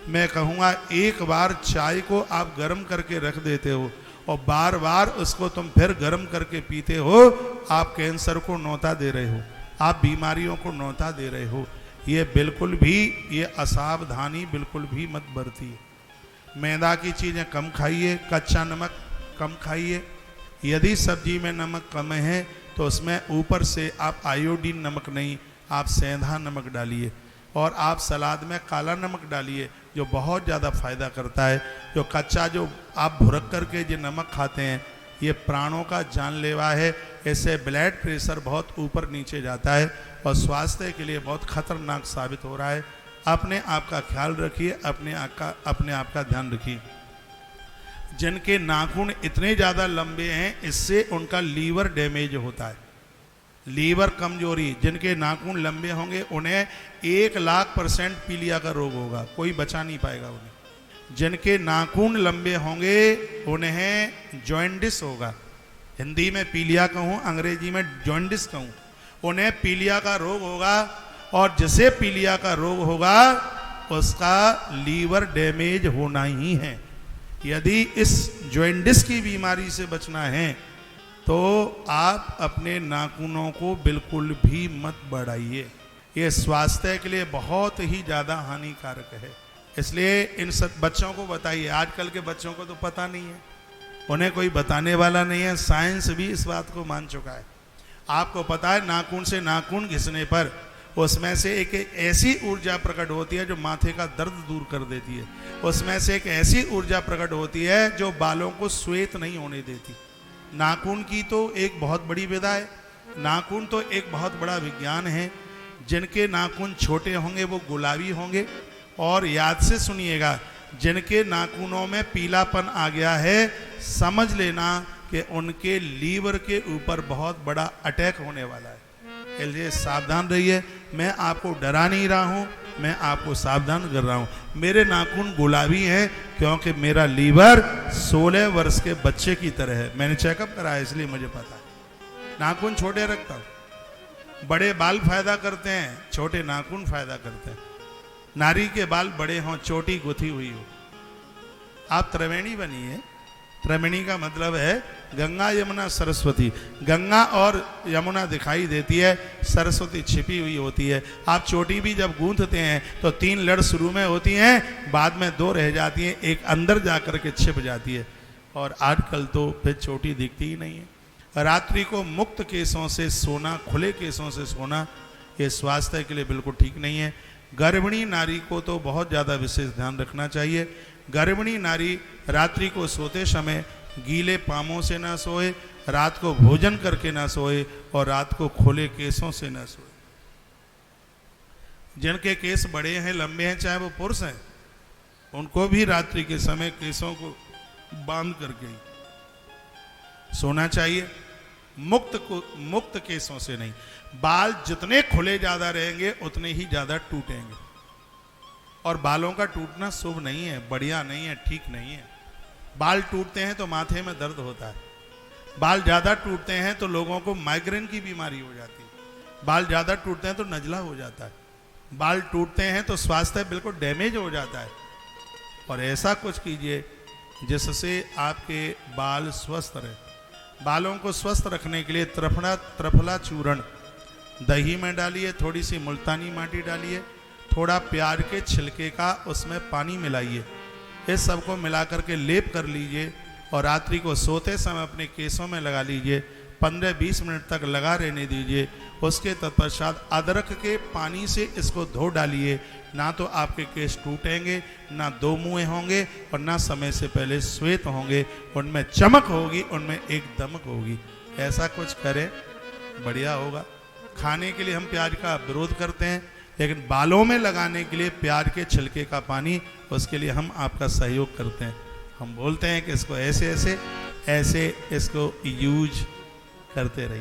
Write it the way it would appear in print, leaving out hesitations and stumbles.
मैं कहूँगा एक बार चाय को आप गर्म करके रख देते हो और बार बार उसको तुम फिर गर्म करके पीते हो, आप कैंसर को न्योता दे रहे हो, आप बीमारियों को न्योता दे रहे हो। ये बिल्कुल भी, ये असावधानी बिल्कुल भी मत बरतिए। मैदा की चीज़ें कम खाइए, कच्चा नमक कम खाइए। यदि सब्जी में नमक कम है तो उसमें ऊपर से आप आयोडीन नमक नहीं, आप सेंधा नमक डालिए। और आप सलाद में काला नमक डालिए जो बहुत ज़्यादा फ़ायदा करता है। जो कच्चा जो आप भुरक करके जो नमक खाते हैं, ये प्राणों का जानलेवा है। इससे ब्लड प्रेशर बहुत ऊपर नीचे जाता है और स्वास्थ्य के लिए बहुत खतरनाक साबित हो रहा है। अपने आप का ख्याल रखिए, अपने आप का ध्यान रखिए। जिनके नाखून इतने ज़्यादा लंबे हैं, इससे उनका लीवर डैमेज होता है, लीवर कमजोरी। जिनके नाखून लंबे होंगे उन्हें 1,00,000% पीलिया का रोग होगा, कोई बचा नहीं पाएगा उन्हें। जिनके नाखून लंबे होंगे उन्हें जॉइंडिस होगा। हिंदी में पीलिया कहूँ, अंग्रेजी में जॉइंडिस कहूँ, उन्हें पीलिया का रोग होगा। और जिसे पीलिया का रोग होगा उसका लीवर डैमेज होना ही है। यदि इस जॉइंडिस की बीमारी से बचना है तो आप अपने नाखूनों को बिल्कुल भी मत बढ़ाइए। ये स्वास्थ्य के लिए बहुत ही ज़्यादा हानिकारक है। इसलिए इन सब बच्चों को बताइए। आजकल के बच्चों को तो पता नहीं है, उन्हें कोई बताने वाला नहीं है। साइंस भी इस बात को मान चुका है। आपको पता है नाखून से नाखून घिसने पर उसमें से एक ऐसी ऊर्जा प्रकट होती है जो माथे का दर्द दूर कर देती है। उसमें से एक ऐसी ऊर्जा प्रकट होती है जो बालों को श्वेत नहीं होने देती। नाखून की तो एक बहुत बड़ी विधा है, नाखून तो एक बहुत बड़ा विज्ञान है। जिनके नाखून छोटे होंगे वो गुलाबी होंगे। और याद से सुनिएगा, जिनके नाखूनों में पीलापन आ गया है, समझ लेना कि उनके लीवर के ऊपर बहुत बड़ा अटैक होने वाला है। इसलिए सावधान रहिए। मैं आपको डरा नहीं रहा हूँ, मैं आपको सावधान कर रहा हूँ। मेरे नाखून गुलाबी हैं क्योंकि मेरा लीवर 16 वर्ष के बच्चे की तरह है। मैंने चेकअप कराया, इसलिए मुझे पता है। नाखून छोटे रखता हूँ। बड़े बाल फायदा करते हैं, छोटे नाखून फायदा करते हैं। नारी के बाल बड़े हों, चोटी गुथी हुई हो। आप त्रिवेणी बनिए। त्रिवेणी का मतलब है गंगा यमुना सरस्वती। गंगा और यमुना दिखाई देती है, सरस्वती छिपी हुई होती है। आप चोटी भी जब गूंथते हैं तो 3 लड़ शुरू में होती हैं, बाद में 2 रह जाती हैं, एक अंदर जा कर के छिप जाती है। और आजकल तो फिर चोटी दिखती ही नहीं है। रात्रि को मुक्त केसों से सोना, खुले केसों से सोना, ये स्वास्थ्य के लिए बिल्कुल ठीक नहीं है। गर्भिणी नारी को तो बहुत ज़्यादा विशेष ध्यान रखना चाहिए। गर्भिणी नारी रात्रि को सोते समय गीले पामों से ना सोए, रात को भोजन करके ना सोए और रात को खुले केसों से ना सोए। जिनके केस बड़े हैं, लंबे हैं, चाहे वो पुरुष हैं, उनको भी रात्रि के समय केसों को बांध करके सोना चाहिए। मुक्त केसों से नहीं। बाल जितने खुले ज़्यादा रहेंगे उतने ही ज़्यादा टूटेंगे। और बालों का टूटना शुभ नहीं है, बढ़िया नहीं है, ठीक नहीं है। बाल टूटते हैं तो माथे में दर्द होता है। बाल ज़्यादा टूटते हैं तो लोगों को माइग्रेन की बीमारी हो जाती है। बाल ज़्यादा टूटते हैं तो नज़ला हो जाता है। बाल टूटते हैं तो स्वास्थ्य बिल्कुल डैमेज हो जाता है। और ऐसा कुछ कीजिए जिससे आपके बाल स्वस्थ रहे। बालों को स्वस्थ रखने के लिए त्रिफला चूर्ण दही में डालिए, थोड़ी सी मुल्तानी माटी डालिए, थोड़ा प्याज के छिलके का उसमें पानी मिलाइए। इस सब को मिला करके लेप कर लीजिए और रात्रि को सोते समय अपने केसों में लगा लीजिए। 15-20 मिनट तक लगा रहने दीजिए। उसके तत्पश्चात अदरक के पानी से इसको धो डालिए। ना तो आपके केस टूटेंगे, ना दो मुँह होंगे और ना समय से पहले श्वेत होंगे। उनमें चमक होगी, उनमें एक दमक होगी। ऐसा कुछ करें, बढ़िया होगा। खाने के लिए हम प्याज का विरोध करते हैं, लेकिन बालों में लगाने के लिए प्याज के छिलके का पानी, उसके लिए हम आपका सहयोग करते हैं। हम बोलते हैं कि इसको ऐसे ऐसे ऐसे इसको यूज करते रहिए।